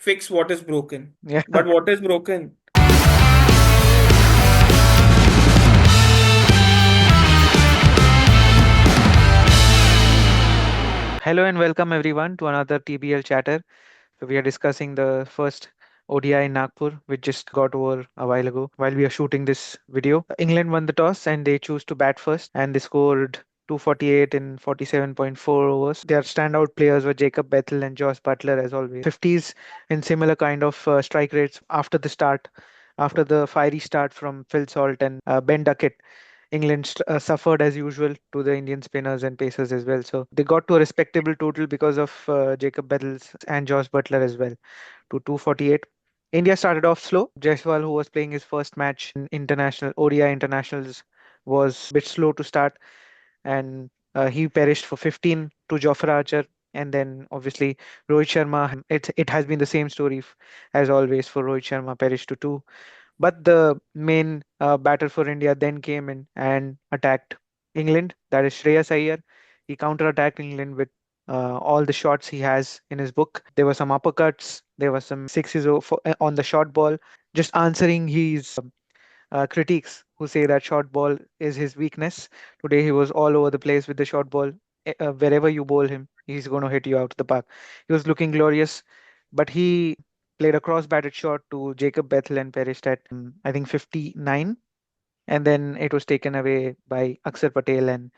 fix what is broken. Yeah. But what is broken? Hello and welcome everyone to another TBL Chatter. So we are discussing the first ODI in Nagpur, which just got over a while ago. While we are shooting this video, England won the toss and they chose to bat first, and they scored 248 in 47.4 overs. Their standout players were Jacob Bethel and Josh Butler, as always. 50s in similar kind of strike rates after the fiery start from Phil Salt and Ben Duckett. England suffered as usual to the Indian spinners and pacers as well. So they got to a respectable total because of Jacob Bettles and Josh Butler as well to 248. India started off slow. Jaiswal, who was playing his first match in international ODI internationals, was a bit slow to start, and he perished for 15 to Jofra Archer. And then obviously Rohit Sharma. It has been the same story as always for Rohit Sharma, perished to two. But the main batter for India then came in and attacked England. That is Shreyas Iyer. He counter-attacked England with all the shots he has in his book. There were some uppercuts. There were some sixes on the short ball. Just answering his critics who say that short ball is his weakness. Today he was all over the place with the short ball. Wherever you bowl him, he's going to hit you out of the park. He was looking glorious, but he played a cross-batted shot to Jacob Bethel and perished at I think 59, and then it was taken away by Akshar Patel and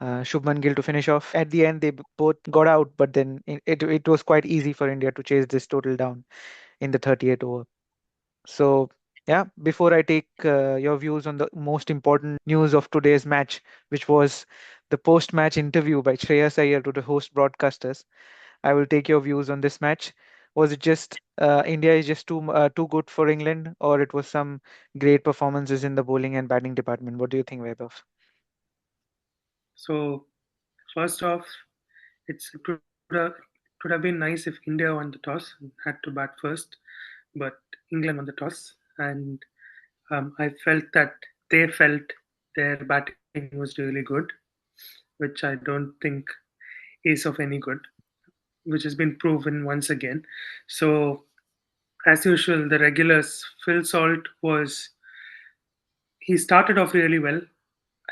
Shubman Gill to finish off. At the end, they both got out, but then it was quite easy for India to chase this total down in the 38th over. So, yeah, before I take your views on the most important news of today's match, which was the post-match interview by Shreyas Iyer to the host broadcasters, I will take your views on this match. Was it just India is just too good for England, or it was some great performances in the bowling and batting department? What do you think, Vaibhav? So first off, it would have been nice if India won the toss and had to bat first, but England won the toss, and I felt that they felt their batting was really good, which I don't think is of any good, which has been proven once again. So as usual, the regulars Phil Salt was he started off really well.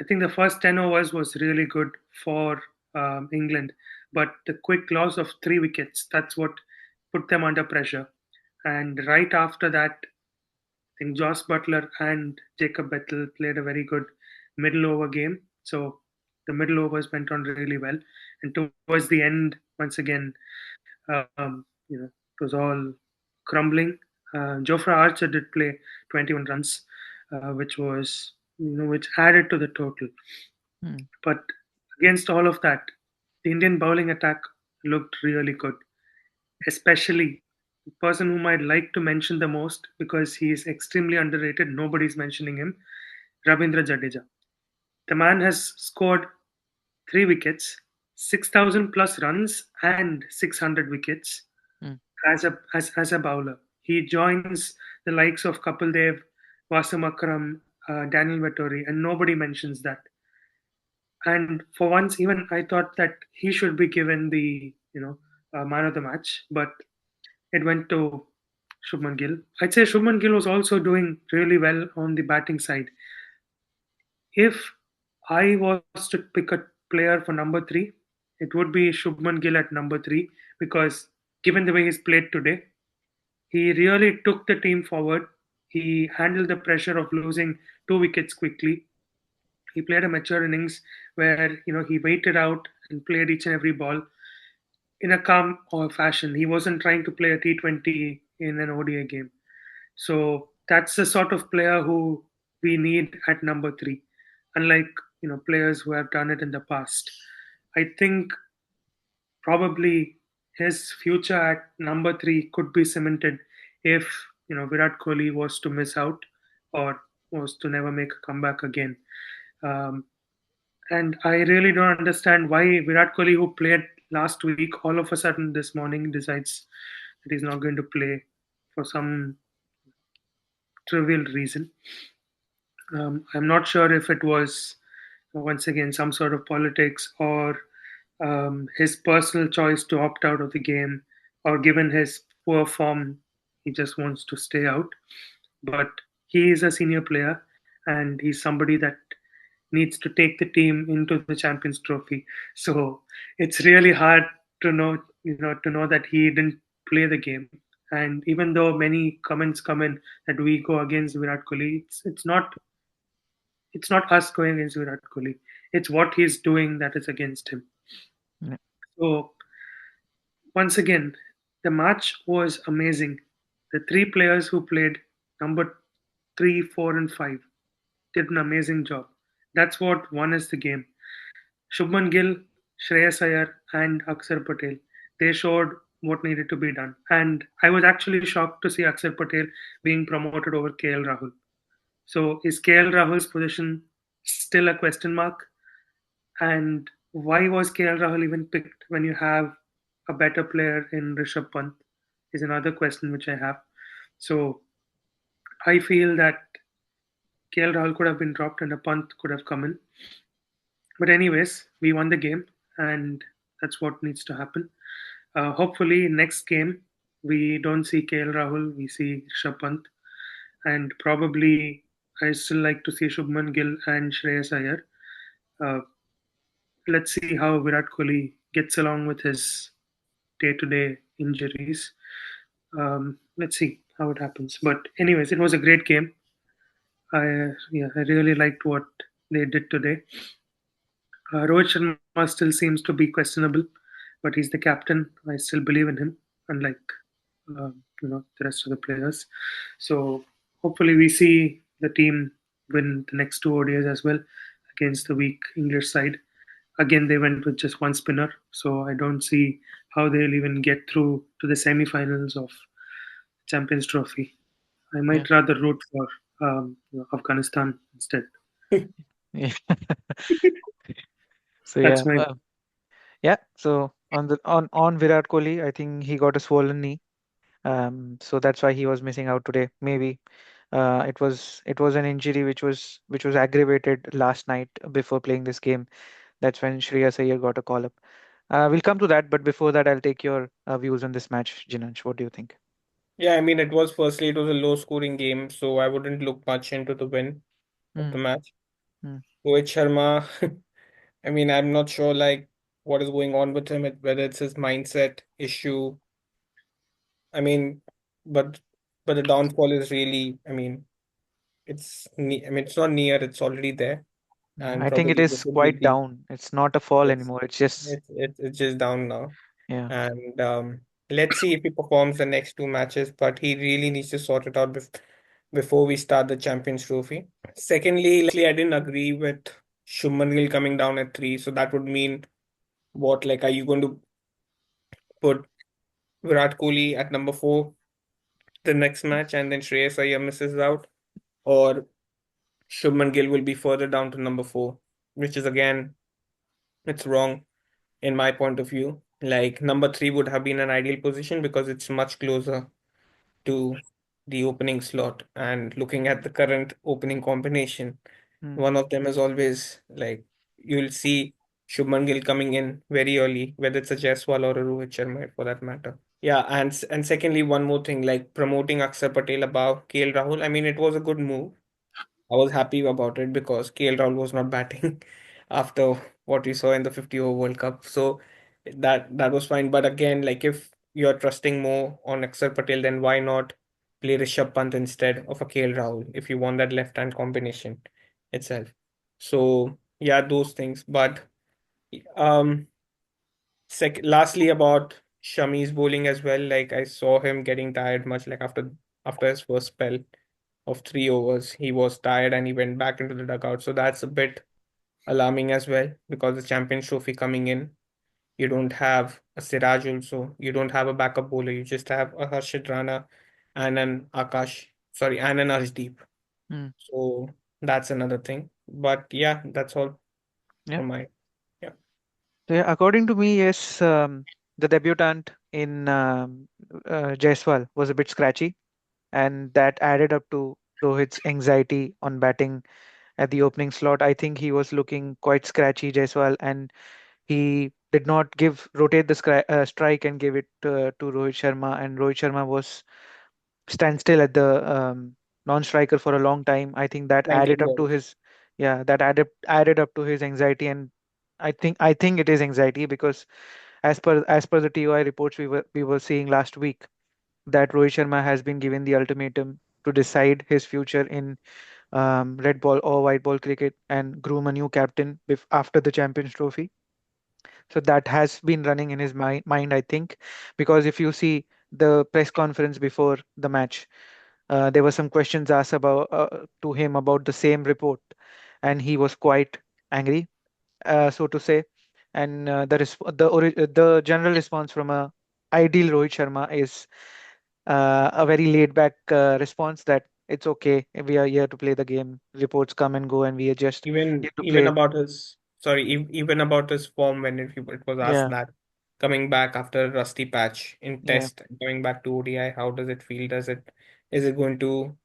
I think the first 10 overs was really good for England, but the quick loss of 3 wickets, that's what put them under pressure. And right after that, I think Josh Butler and Jacob Bethel played a very good middle over game. So the middle overs went on really well. And towards the end, once again, it was all crumbling. Jofra Archer did play 21 runs, which was which added to the total. Hmm. But against all of that, the Indian bowling attack looked really good, especially the person whom I'd like to mention the most because he is extremely underrated. Nobody's mentioning him, Ravindra Jadeja. The man has scored 3 wickets, 6,000 plus runs, and 600 wickets Hmm. as a bowler. He joins the likes of Kapil Dev, Wasim Akram, Daniel Vettori, and nobody mentions that. And for once, even I thought that he should be given the man of the match, but it went to Shubman Gill. I'd say Shubman Gill was also doing really well on the batting side. If I was to pick a player for number three, it would be Shubman Gill at number three because given the way he's played today, he really took the team forward. He handled the pressure of losing 2 wickets quickly. He played a mature innings where he waited out and played each and every ball in a calm fashion. He wasn't trying to play a T20 in an ODI game. So that's the sort of player who we need at number three, unlike players who have done it in the past. I think probably his future at number three could be cemented if Virat Kohli was to miss out or was to never make a comeback again. Um, and I really don't understand why Virat Kohli, who played last week, all of a sudden this morning decides that he's not going to play for some trivial reason. I'm not sure if it was once again some sort of politics or his personal choice to opt out of the game, or given his poor form, he just wants to stay out. But he is a senior player, and he's somebody that needs to take the team into the Champions Trophy. So it's really hard to know, to know that he didn't play the game. And even though many comments come in that we go against Virat Kohli, it's not us going against Virat Kohli. It's what he's doing that is against him. Yeah. So once again, the match was amazing. The three players who played, number 3, 4, and 5, did an amazing job. That's what won us the game. Shubman Gill, Shreyas Iyer, and Akshar Patel. They showed what needed to be done. And I was actually shocked to see Akshar Patel being promoted over KL Rahul. So is KL Rahul's position still a question mark? And why was KL Rahul even picked when you have a better player in Rishabh Pant? Is another question which I have. So I feel that KL Rahul could have been dropped and a Pant could have come in. But anyways, we won the game, and that's what needs to happen. Hopefully, next game we don't see KL Rahul, we see Rishabh Pant, and probably I still like to see Shubman Gill and Shreyas Iyer. Uh, let's see how Virat Kohli gets along with his day-to-day injuries. Let's see how it happens. But anyways, it was a great game. I really liked what they did today. Rohit Sharma still seems to be questionable, but he's the captain. I still believe in him, unlike the rest of the players. So hopefully we see the team win the next two ODIs as well against the weak English side. Again, they went with just one spinner, so I don't see how they'll even get through to the semi-finals of Champions Trophy. I Yeah. might rather root for Afghanistan instead. Yeah. So That's yeah, my yeah. So on Virat Kohli, I think he got a swollen knee. So that's why he was missing out today. Maybe it was an injury which was aggravated last night before playing this game. That's when Shreyas Iyer got a call up. We'll come to that, but before that, I'll take your views on this match, Jinanj. What do you think? Yeah, I mean, it was a low scoring game, so I wouldn't look much into the win of Mm, the match. mm, Rohit Sharma, I mean, I'm not sure like what is going on with him, whether it's his mindset issue. I mean, but but the downfall is really, I mean, it's not near, it's already there, yeah, and I think it probably this is would be quite the down. It's not a fall it's anymore. It's just it's just down now. yeah. And let's see if he performs the next two matches, but he really needs to sort it out before we start the Champions Trophy. Secondly, I didn't agree with Shubman Gill coming down at 3, so that would mean what? Like, are you going to put Virat Kohli at number 4 the next match, and then Shreyas Iyer misses out, or Shubman Gill will be further down to number 4, which is again, it's wrong in my point of view. Like, number 3 would have been an ideal position because it's much closer to the opening slot. And looking at the current opening combination, Mm, one of them is always like you'll see Shubman Gill coming in very early, whether it's a Jaiswal or a Rohit Sharma for that matter. Yeah, and secondly, one more thing, like promoting Akshar Patel above KL Rahul. I mean, it was a good move. I was happy about it because KL Rahul was not batting after what we saw in the 50 over World Cup. So that was fine. But again, like if you're trusting more on Akshar Patel, then why not play Rishabh Pant instead of a KL Rahul if you want that left hand combination itself? So yeah, those things. But um lastly about Shami's bowling as well. Like I saw him getting tired much like after his first spell of 3 overs. He was tired and he went back into the dugout. So that's a bit alarming as well because the Champions Trophy coming in, you don't have a Siraj also. You don't have a backup bowler. You just have a Harshit Rana and an and an Arshdeep. mm, So that's another thing. But yeah, that's all yeah. from my yeah. So yeah, according to me, yes, the debutant in Jaiswal was a bit scratchy, and that added up to Rohit's anxiety on batting at the opening slot. I think he was looking quite scratchy, Jaiswal, and he did not give rotate the strike and give it to Rohit Sharma, and Rohit Sharma was standstill at the non-striker for a long time. I think that added 19 up to balls. his, yeah, that added up to his anxiety, and I think it is anxiety because as per the TOI reports we were seeing last week, that Rohit Sharma has been given the ultimatum to decide his future in red ball or white ball cricket and groom a new captain after the Champions Trophy. So that has been running in his mind, I think, because if you see the press conference before the match, there were some questions asked about to him about the same report, and he was quite angry, so to say. And the general response from a ideal Rohit Sharma is a very laid back response that it's okay, we are here to play the game. Reports come and go, and we are just Even here to even play. about his sorry, even about his form when it was asked Yeah, that coming back after a rusty patch in yeah. Test and coming back to ODI, how does it feel? Does it is it going to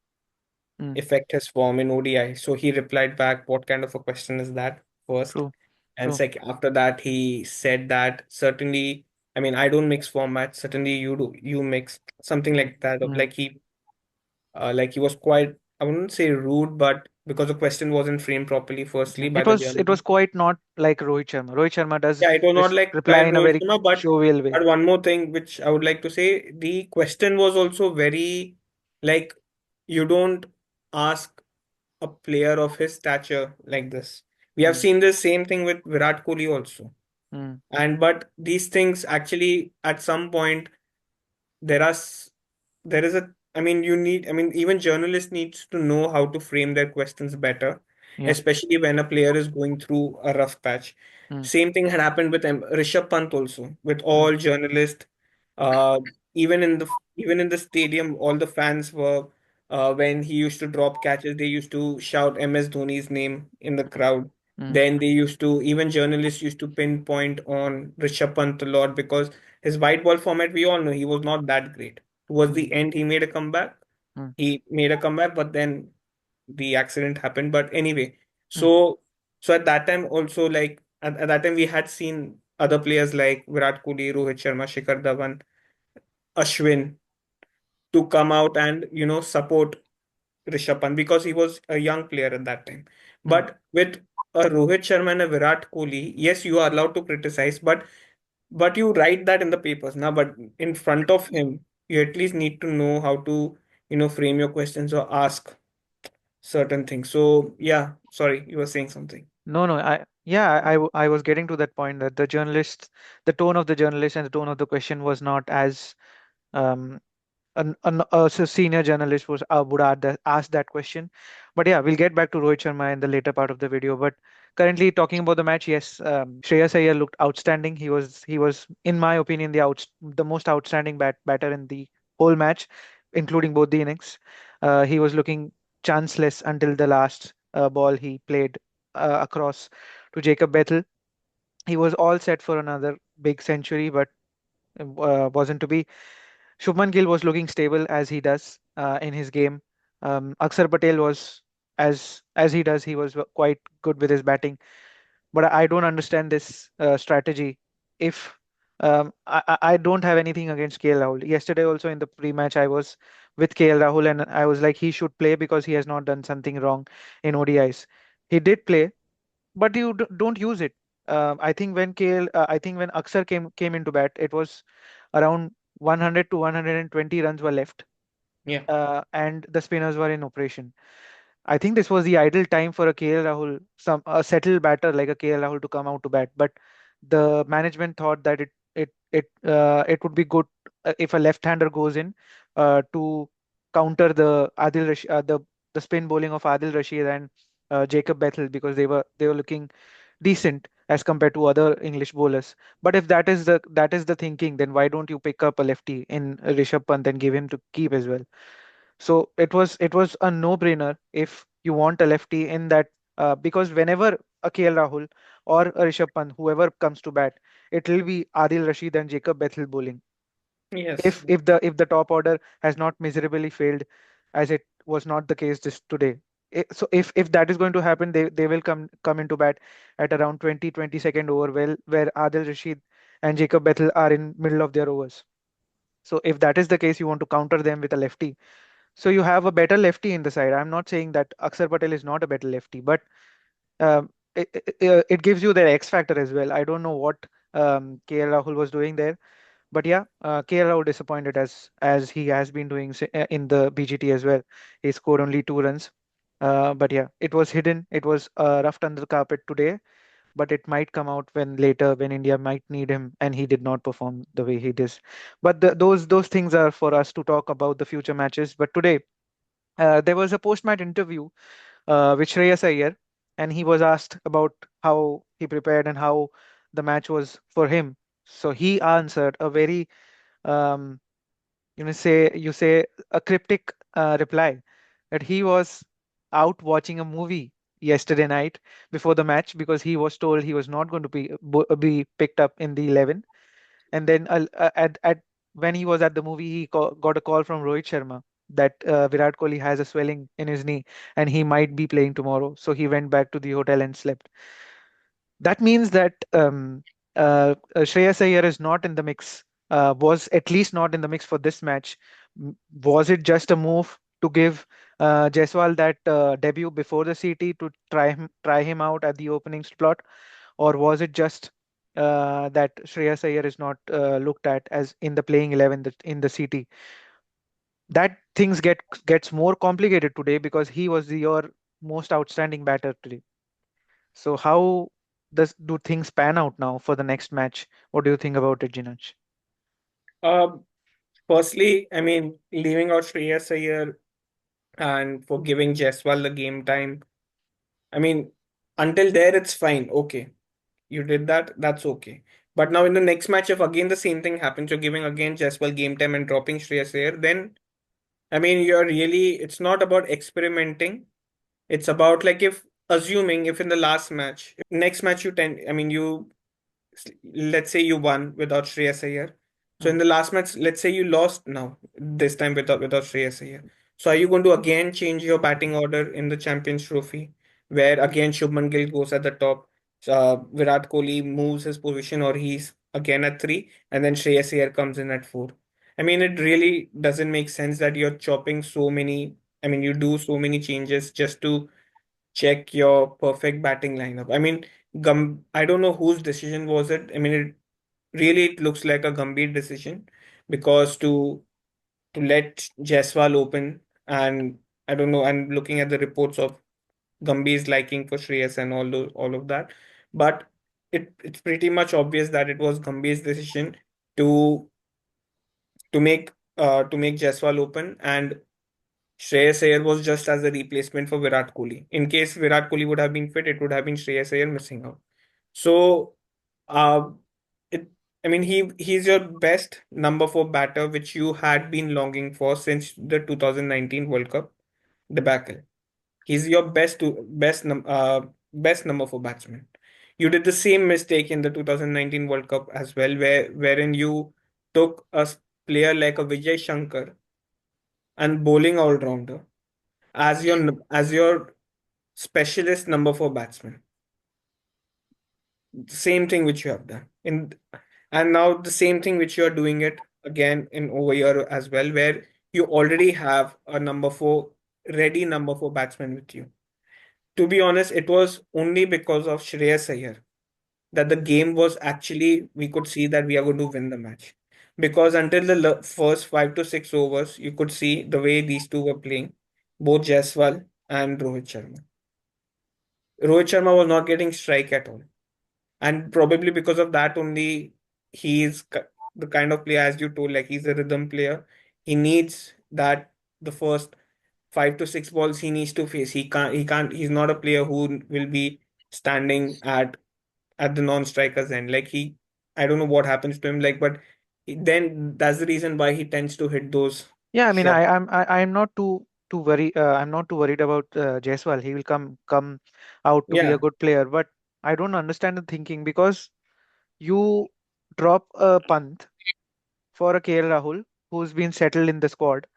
Mm, affect his form in ODI? So he replied back, "What kind of a question is that?" First, true, and true. second, after that, he said that certainly, I mean, I don't mix formats. Certainly, you do. You mix something Mm, like that. Of mm. like he was quite, I wouldn't say rude, but because the question wasn't framed properly, firstly Yeah. by It the was it was journalist. quite not like Rohit Sharma. Rohit Sharma does Yeah, it was not like reply style in a Rohit very Sharma, jovial way. but one more thing which I would like to say, the question was also very like you don't ask a player of his stature like this. We have Mm, seen the same thing with Virat Kohli also. mm, And but these things actually at some point there are there is a, I mean you need, I mean even journalists needs to know how to frame their questions better, yeah. especially when a player is going through a rough patch. Mm, Same thing had happened with Rishabh Pant also, with mm, all journalists. uh even in the stadium, all the fans were, when he used to drop catches, they used to shout MS Dhoni's name in the crowd. mm, Then they used to, even journalists used to pinpoint on Rishabh Pant a lot because his white ball format, we all know he was not that great. Towards mm, the end, he made a comeback. mm, He made a comeback, but then the accident happened. But anyway, mm. so at that time also, like at that time, we had seen other players like Virat Kohli, Rohit Sharma, Shikhar Dhawan, Ashwin to come out and support Rishabh Pant because he was a young player at that time. Mm. But with a Rohit Sharma and a Virat Kohli, yes, you are allowed to criticize, but you write that in the papers now. But in front of him, you at least need to know how to frame your questions or ask certain things. So yeah, sorry, you were saying something. No, no, I was getting to that point that the tone of the journalist and the tone of the question was not as um, senior journalist would ask that question. But yeah, we'll get back to Rohit Sharma in the later part of the video. But currently talking about the match, yes, Shreyas Iyer looked outstanding. He was in my opinion the most outstanding batter in the whole match, including both the innings. He was looking chanceless until the last ball he played across to Jacob Bethel. He was all set for another big century, but wasn't to be. Shubman Gill was looking stable as he does in his game. Akshar Patel was as he does. He was quite good with his batting, but I don't understand this strategy. If I don't have anything against KL Rahul. Yesterday also in the pre-match, I was with KL Rahul and I was like he should play because he has not done something wrong in ODIs. He did play, but you don't use it. I think when Akshar came into bat, it was around 100 to 120 runs were left, Yeah. and the spinners were in operation. I think this was the ideal time for a KL Rahul, some a settled batter like a KL Rahul to come out to bat. But the management thought that it would be good if a left-hander goes in to counter the spin bowling of Adil Rashid and Jacob Bethel because they were looking decent as compared to other English bowlers. But if that is the thinking, then why don't you pick up a lefty in Rishabh Pant and give him to keep as well? So it was a no-brainer if you want a lefty in that because whenever a KL Rahul or a Rishabh Pant, whoever comes to bat, it will be Adil Rashid and Jacob Bethel bowling. Yes. If the top order has not miserably failed, as it was not the case this today. So if that is going to happen, they will come into bat at around 20-22nd over, where Adil Rashid and Jacob Bethel are in middle of their overs. So if that is the case, you want to counter them with a lefty. So you have a better lefty in the side. I'm not saying that Akshar Patel is not a better lefty, but it gives you the X factor as well. I don't know what KL Rahul was doing there, but yeah, KL Rahul disappointed, as he has been doing in the BGT as well. He scored only 2 runs. But yeah, it was hidden. It was roughed under the carpet today, but it might come out when later, when India might need him, and he did not perform the way he did. But those things are for us to talk about the future matches. But today, there was a post-match interview with Shreyas Iyer, and he was asked about how he prepared and how the match was for him. So he answered a very um, you say a cryptic reply, that he was out watching a movie yesterday night before the match, because he was told he was not going to be picked up in the 11. And then at when he was at the movie, he got a call from Rohit Sharma that Virat Kohli has a swelling in his knee and he might be playing tomorrow. So he went back to the hotel and slept. That means that Shreyas Iyer is not in the mix, was at least not in the mix for this match. Was it just a move to give Jaiswal that debut before the CT to try him out at the opening slot, or was it just that Shreyas Iyer is not looked at as in the playing 11 in the CT? That things gets more complicated today because he was your most outstanding batter today. So how do things pan out now for the next match? What do you think about it, Jinaj? Uh, Firstly, I mean, leaving out Shreyas Iyer and for giving Jaiswal the game time. I mean, until there it's fine. Okay, you did that. That's okay. But now in the next match, if again the same thing happens, you're giving again Jaiswal game time and dropping Shreyas Iyer, then I mean, you're really. It's not about experimenting. It's about like if assuming if in the last match, next match you tend. I mean, let's say you won without Shreyas Iyer. So Hmm. in the last match, let's say you lost now, this time without Shreyas Iyer. So are you going to again change your batting order in the Champions Trophy, where again Shubman Gill goes at the top, Virat Kohli moves his position, or he's again at three, and then Shreyas Iyer comes in at four. I mean, it really doesn't make sense that you're chopping so many. I mean, you do so many changes just to check your perfect batting lineup. I mean, I don't know whose decision was it. I mean, it looks like a Gambhir decision because to let Jaiswal open, and I don't know, and looking at the reports of Gambhir's liking for Shreyas and all of that, but it's pretty much obvious that it was Gambhir's decision to to make Jaiswal open, and Shreyas Iyer was just as a replacement for Virat Kohli. In case Virat Kohli would have been fit, it would have been Shreyas Iyer missing out. So, uh, it. I mean, he's your best number four batter, which you had been longing for since the 2019 World Cup debacle. He's your best number four batsman. You did the same mistake in the 2019 World Cup as well, wherein you took player like a Vijay Shankar and bowling all rounder as your specialist number four batsman. Same thing which you have done in, and now the same thing which you are doing it again in over here as well, where you already have a number four batsman with you. To be honest, it was only because of Shreyas Iyer that the game was actually, we could see that we are going to win the match. Because until the first 5 to 6 overs, you could see the way these two were playing, both Jaiswal and Rohit Sharma. Rohit Sharma was not getting strike at all. And probably because of that only, he is the kind of player, as you told, like he's a rhythm player. He needs that the first 5 to 6 balls he needs to face. He's not a player who will be standing at the non-striker's end. Like I don't know what happens to him, like, but then that's the reason why he tends to hit those Yeah, I mean, shots. I'm not too worried. I'm not too worried about Jaiswal. He will come out to be a Yeah. good player, but I don't understand the thinking, because you drop a Pant for a KL Rahul who's been settled in the squad,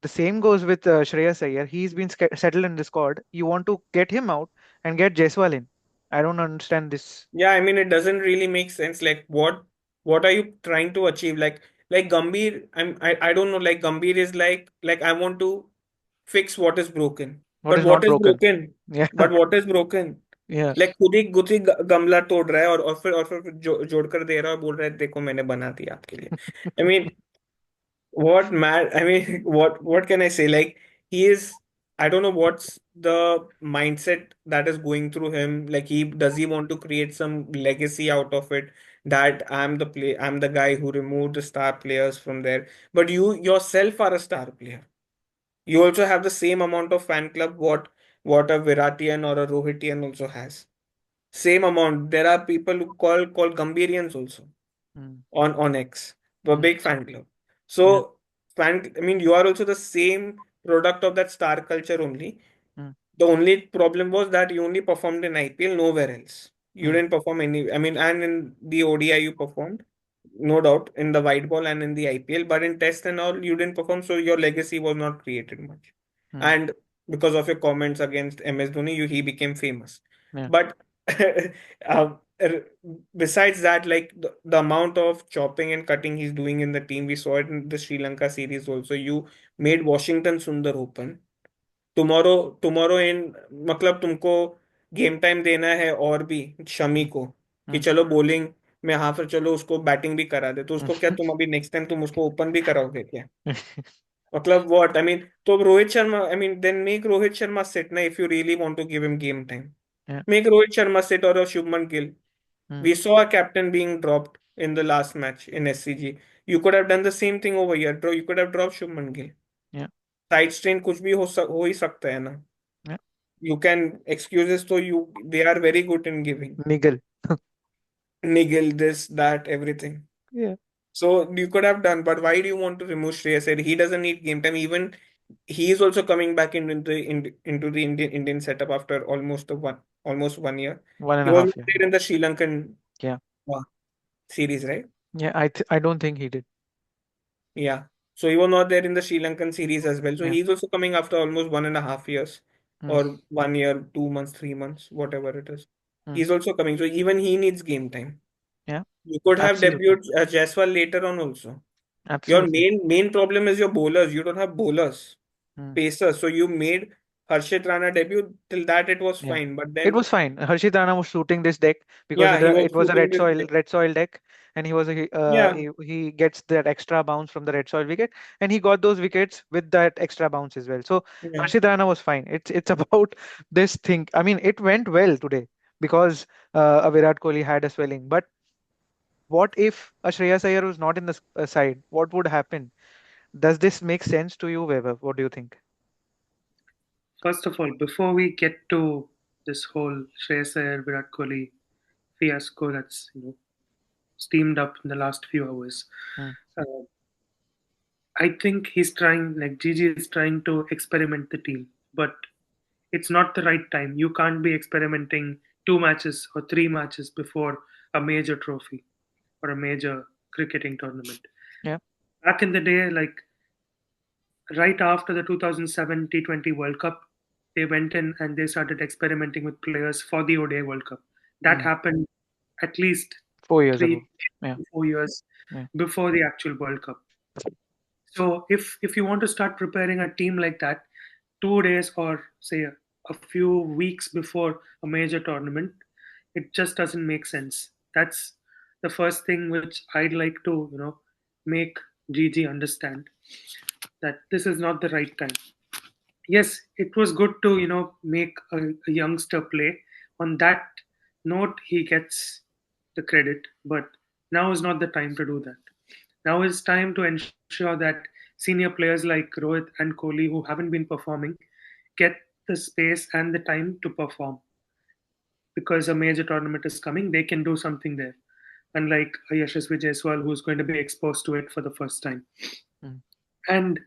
The same goes with Shreyas Iyer. He's been settled in the squad. You want to get him out and get Jaiswal in. I don't understand this. Yeah, I mean it doesn't really make sense. Like what are you trying to achieve? Like Gambhir, I don't know. Like Gambhir is like I want to fix what is broken. What But is what not is broken? broken? Yeah, But what is broken? yeah. Like खुद ही गमला तोड़ रहा है और फिर जोड़कर दे रहा है और बोल रहा है देखो मैंने बना दिया आपके लिए. I mean what mad I mean what can I say, like he is, I don't know what's the mindset that is going through him. Like he want to create some legacy out of it, that I'm the guy who removed the star players from there. But you yourself are a star player. You also have the same amount of fan club what a Viratian or a Rohitian also has. Same amount. There are people who call Gambirians also Mm, on X, a mm, big fan club. yeah, So I mean, you are also the same product of that star culture only. mm, The only problem was that you only performed in IPL, nowhere else. You mm, didn't perform any. I mean, and in the ODI you performed, no doubt, in the white ball and in the IPL, but in Test and all you didn't perform, so your legacy was not created much. mm, And because of your comments against MS Dhoni, he became famous. yeah, But uh, r- besides that, like the amount of chopping and cutting he's doing in the team, we saw it in the Sri Lanka series also. You made Washington Sundar open. Tomorrow in मतलब तुमको game time देना है और भी Shami mm, को, कि mm, चलो bowling में, हाँ फिर चलो उसको बैटिंग भी करा दे, तो उसको क्या mm. तुम अभी नेक्स्ट टाइम तुम उसको ओपन भी कराओगे क्या? मतलब व्हाट आई मीन, तो Rohit Sharma, I mean then make Rohit Sharma sit ना, if you really want to give him game time. Yeah, Make Rohit Sharma sit or a Shubman Gill. mm, We saw a captain being dropped in the last match in SCG. You could have done the same thing over here. You could have dropped Shubman Gill. yeah, Side strain कुछ भी हो ही सकता है ना. yeah. You can excuses, so they are very good in giving. Nigel. Nigel, this, that, everything. Yeah, So you could have done, but why do you want to remove Shreyas Iyer? He doesn't need game time. Even he is also coming back into the Indian setup after almost 1 year. one and He a was half not year. there in the Sri Lankan Yeah, uh, series, right? yeah. I don't think he did. Yeah. So he was not there in the Sri Lankan series as well. So Yeah, he's also coming after almost 1.5 years, mm, or 1 year, 2 months, 3 months, whatever it is. mm, He's also coming. So even he needs game time. yeah. You could have Absolutely, debuted Jaiswal later on also. Your absolutely. main problem is your bowlers. You don't have bowlers, Mm. pacers. So you made Harshit Rana debut. Till that it was Yeah, fine. But it then was fine. Harshit Rana was shooting this deck because yeah, he was it was a shooting this. red soil deck, and Yeah, he gets that extra bounce from the red soil wicket, and he got those wickets with that extra bounce as well. So yeah. Harshit Rana was fine. It's about this thing. I mean, it went well today because a Virat Kohli had a swelling. But what if a Shreyas Iyer was not in the side? What would happen? Does this make sense to you, Weber? What do you think? First of all, before we get to this whole Shreyas Iyer Virat Kohli fiasco that's steamed up in the last few hours, Mm, uh, I think he's trying, like Gigi is trying to experiment the team, but it's not the right time. You can't be experimenting 2 matches or 3 matches before a major trophy or a major cricketing tournament. yeah. Back in the day, like right after the 2007 T20 World Cup, they went in and they started experimenting with players for the ODI World Cup. That Mm, happened at least 4 years three, ago. Yeah, 4 years yeah. before the actual World Cup. So if you want to start preparing a team like that, 2 days or say a few weeks before a major tournament, it just doesn't make sense. That's the first thing which I'd like to make Gigi understand, that this is not the right time. Yes, it was good to make a youngster play. On that note, he gets the credit, but now is not the time to do that. Now is time to ensure that senior players like Rohit and Kohli, who haven't been performing, get the space and the time to perform, because a major tournament is coming. They can do something there, unlike a Yashasvi Jaiswal, who's going to be exposed to it for the first time. Mm, And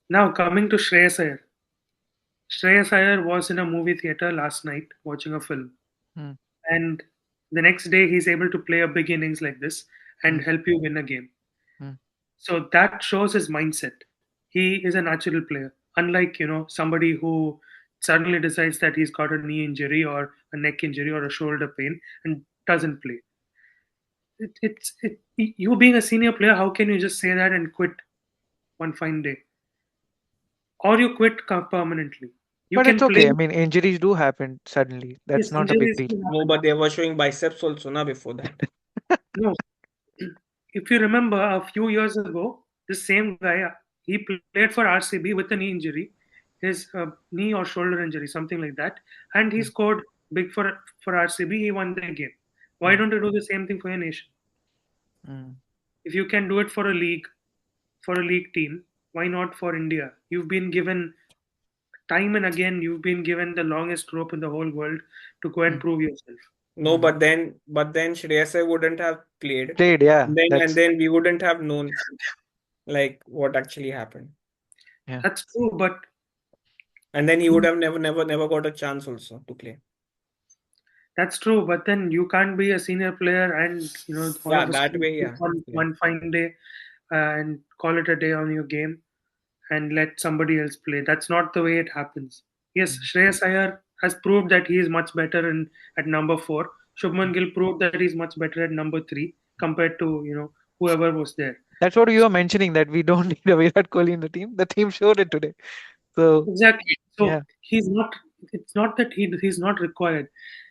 now coming to Shreyas Iyer. Shreyas Iyer was in a movie theater last night watching a film, mm, and the next day he's able to play a big innings like this and mm, help you win a game. mm, So that shows his mindset. he is a natural player. Unlike, somebody who suddenly decides that he's got a knee injury or a neck injury or a shoulder pain and doesn't play. You being a senior player, how can you just say that and quit one fine day? Or you quit permanently. You But it's can play. okay. I mean, injuries do happen suddenly. That's Yes, not a big injuries deal. do No, happen. but they were showing biceps also, na, before that. No, if you remember a few years ago, this same guy, he played for RCB with a knee injury, his knee or shoulder injury, something like that, and he Mm, scored big for RCB. He won the game. Why mm, don't you do the same thing for your nation? mm, If you can do it for a league team, why not for India? You've been given time and again. You've been given the longest rope in the whole world to go and mm, prove yourself. No, mm. but then Shreyas Iyer wouldn't have played, Played, yeah. and That's then we wouldn't have known like what actually happened, yeah. That's true, but and then he would have never got a chance also to play. That's true, but then you can't be a senior player and all Yeah, of a that sudden way, pick yeah, yeah. one fine day and call it a day on your game and let somebody else play. That's not the way it happens. Yes, Mm, Shreyas Iyer has proved that he is much better at number four. mm. Shubman Gill proved that he's much better at number three compared to whoever was there. That's what you were mentioning, that we don't need a Virat Kohli in the team. The team showed it today. So Exactly. yeah, So he's not. It's not that he's not required.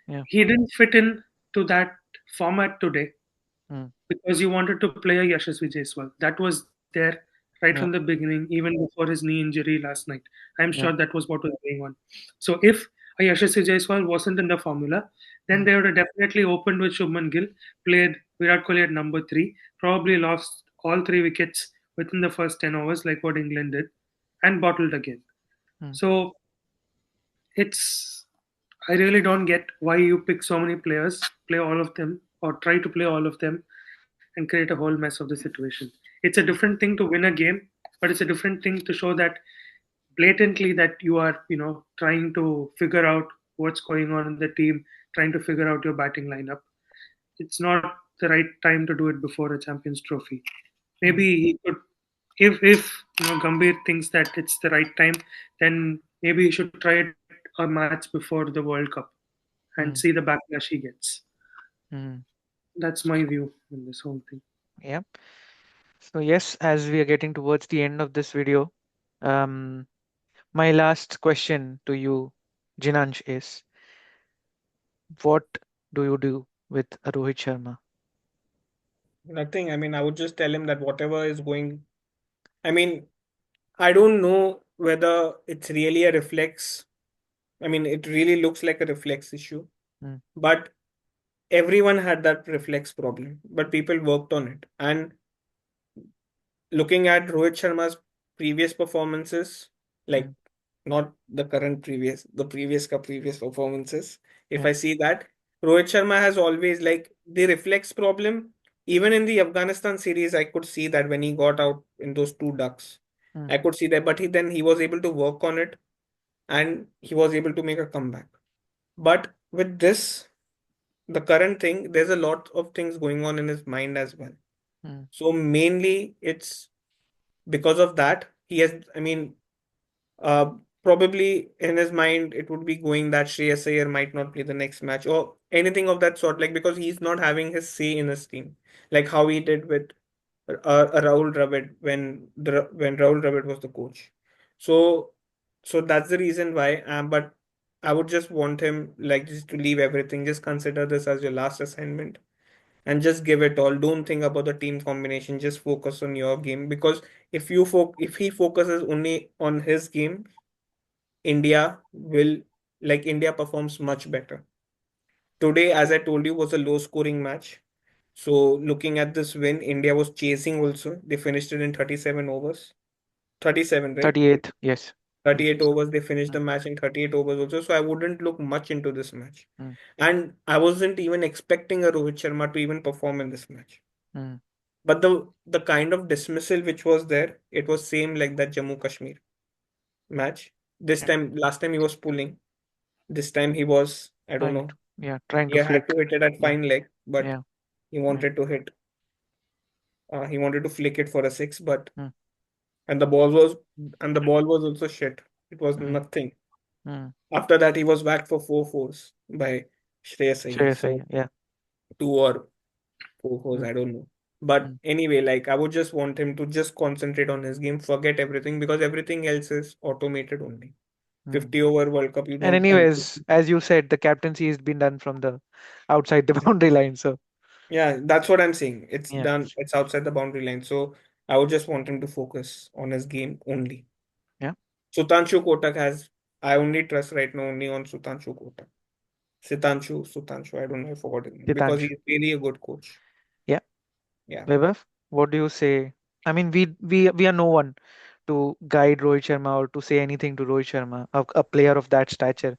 yeah. He didn't fit in to that format today Mm, because you wanted to play a Yashasvi Jaiswal. That was there right from the yeah, beginning, even before his knee injury last night. I'm sure yeah. that was what was going on. So if a Yashasvi Jaiswal wasn't in the formula, then Mm, they would have definitely opened with Shubman Gill, played Virat Kohli at number three, probably lost all three wickets within the first 10 overs, like what England did, and bottled again. mm, So it's I really don't get why you pick so many players, play all of them, or try to play all of them, and create a whole mess of the situation. It's a different thing to win a game, but it's a different thing to show that blatantly that you are, trying to figure out what's going on in the team, trying to figure out your batting lineup. It's not the right time to do it before a Champions Trophy. mm, Maybe he could, if Gambhir thinks that it's the right time, then maybe he should try it a match before the World Cup and mm, see the backlash he gets. mm. That's my view on this whole thing. Yeah. So yes, as we are getting towards the end of this video, um, my last question to you, Jinansh, is what do you do with Rohit Sharma? Nothing. I mean, I would just tell him that whatever is going. I mean, I don't know whether it's really a reflex. I mean, it really looks like a reflex issue, Mm, but everyone had that reflex problem, but people worked on it. And looking at Rohit Sharma's previous performances, like mm, not the current previous, the previous ka previous performances, if yeah. I see that, Rohit Sharma has always like the reflex problem. Even in the Afghanistan series, I could see that when he got out in those two ducks, Mm, I could see that, but he was able to work on it and he was able to make a comeback. But with this, the current thing, there's a lot of things going on in his mind as well. mm, So mainly it's because of that. He has, I mean, probably in his mind, it would be going that Shreyas Iyer might not play the next match or anything of that sort, like because he's not having his say in his team, like how he did with Rahul Dravid when Rahul Dravid was the coach. So so that's the reason why. But I would just want him like just to leave everything. Just consider this as your last assignment and just give it all. Don't think about the team combination. Just focus on your game because if he focuses only on his game, India will India performs much better. Today, as I told you, was a low scoring match. So looking at this win, India was chasing also. They finished it in 37 overs. 37, right? 38th, yes. Mm, 38 overs. They finished mm, the match in 38 overs also. So I wouldn't look much into this match. mm, And I wasn't even expecting a Rohit Sharma to even perform in this match. mm, But the kind of dismissal which was there, it was same like that Jammu Kashmir match. This yeah. time, last time he was pulling. This time he was, I don't Trying to, know. yeah, trying He to had to flick. hit it at Yeah, fine leg, but yeah, he yeah. wanted to hit. He wanted to flick it for a six, but Mm, and the ball was and the ball was also shit. It was Mm, nothing. mm. After that, he was whacked for 4 fours by Shreyas Iyer. Shreyas So Iyer, yeah. 2 or 4 fours, Mm, I don't know. But mm, anyway, like I would just want him to just concentrate on his game, forget everything because everything else is automated only. mm. 50 over World Cup, you And don't and anyways, as you said, the captaincy has been done from the outside the boundary line. So yeah, that's what I'm saying. It's yeah, done. It's outside the boundary line. So I would just want him to focus on his game only. yeah. Sutanshu Kotak has. I only trust right now only on Sutanshu Kotak. Sutanshu. I don't know. I forgot his name because Titansh. he's really a good coach. Yeah. Yeah. Vaibhav, what do you say? I mean, we are no one to guide Rohit Sharma or to say anything to Rohit Sharma, a player of that stature.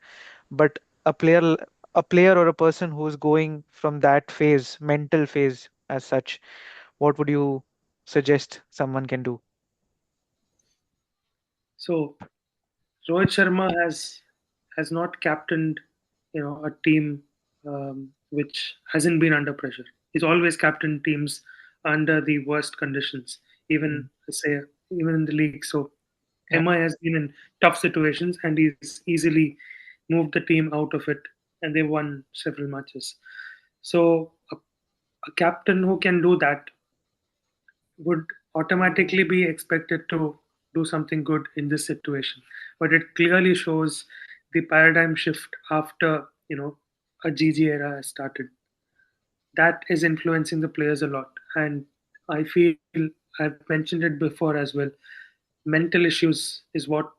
But a player, a player or a person who's going from that phase, mental phase as such, what would you suggest someone can do? So Rohit Sharma has not captained, a team which hasn't been under pressure. He's always captained teams under the worst conditions, even Mm, say even in the league. So yeah, MI has been in tough situations and he's easily moved the team out of it, and they won several matches. So a captain who can do that would automatically be expected to do something good in this situation. But it clearly shows the paradigm shift after a GG era has started. That is influencing the players a lot, and I feel I've mentioned it before as well. Mental issues is what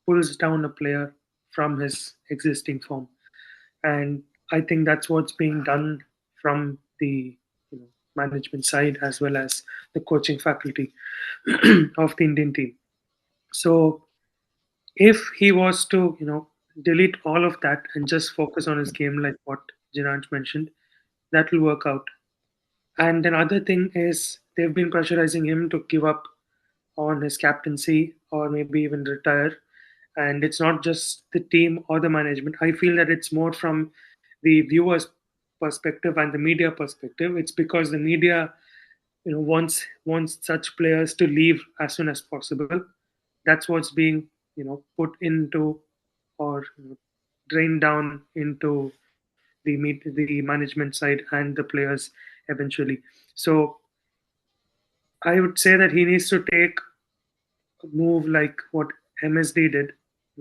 pulls down a player from his existing form, and I think that's what's being done from the management side as well as the coaching faculty of the Indian team. So if he was to delete all of that and just focus on his game, like what Jinanj mentioned, that will work out. And another thing is they've been pressurizing him to give up on his captaincy or maybe even retire. And it's not just the team or the management. I feel that it's more from the viewers' perspective and the media perspective. It's because the media, wants such players to leave as soon as possible. That's what's being, put into or drained down into the management side and the players eventually. So I would say that he needs to take move like what MSD did,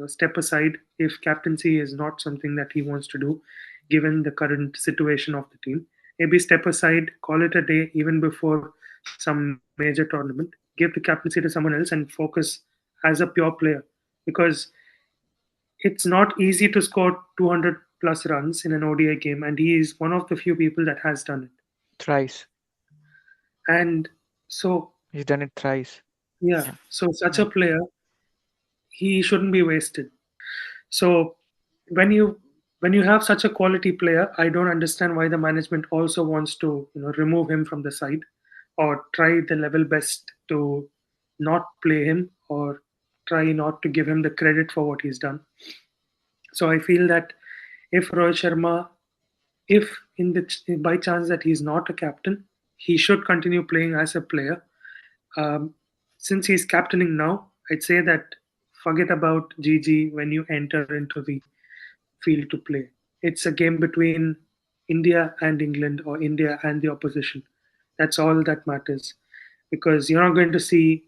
step aside if captaincy is not something that he wants to do, given the current situation of the team. Maybe step aside, call it a day even before some major tournament, give the captaincy to someone else and focus as a pure player. Because it's not easy to score 200 plus runs in an ODI game, and he is one of the few people that has done it. thrice. And so, He's done it thrice. yeah, Yeah, so such yeah, a player, he shouldn't be wasted. So when you when you have such a quality player, I don't understand why the management also wants to remove him from the side or try the level best to not play him or try not to give him the credit for what he's done. So I feel that if Rohit Sharma, if in the by chance that he's not a captain, he should continue playing as a player. Um, since he's captaining now, I'd say that forget about GG when you enter into the field to play. It's a game between India and England or India and the opposition. That's all that matters because you're not going to see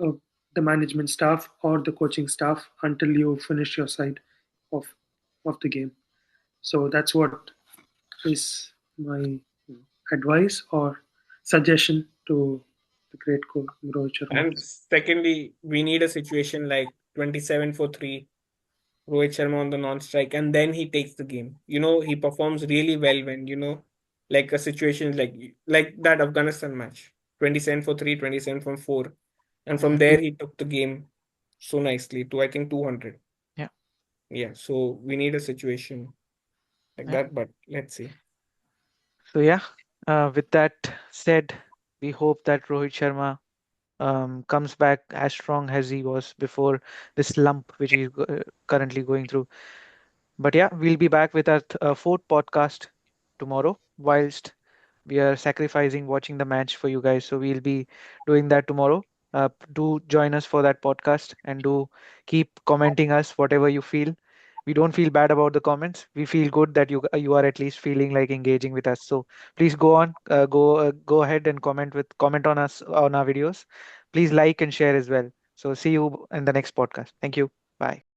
uh, the management staff or the coaching staff until you finish your side of of the game. So that's what is my advice or suggestion to the great coach Rohit Sharma. And secondly, we need a situation like 27 for 3, Rohit Sharma on the non-strike, and then he takes the game. He performs really well when, like a situation like that Afghanistan match. 27 for 3, 27 from 4. And from mm, there he took the game so nicely to I think 200. yeah, Yeah, so we need a situation like yeah. that, but let's see. So yeah, with that said, we hope that Rohit Sharma comes back as strong as he was before this lump which he's currently going through. But yeah, we'll be back with our fourth podcast tomorrow, whilst we are sacrificing watching the match for you guys. So we'll be doing that tomorrow. Do join us for that podcast and do keep commenting us whatever you feel. We don't feel bad about the comments. We feel good that you are at least feeling like engaging with us. So please go on, go ahead and comment on us on our videos. Please like and share as well. So see you in the next podcast. Thank you. Bye.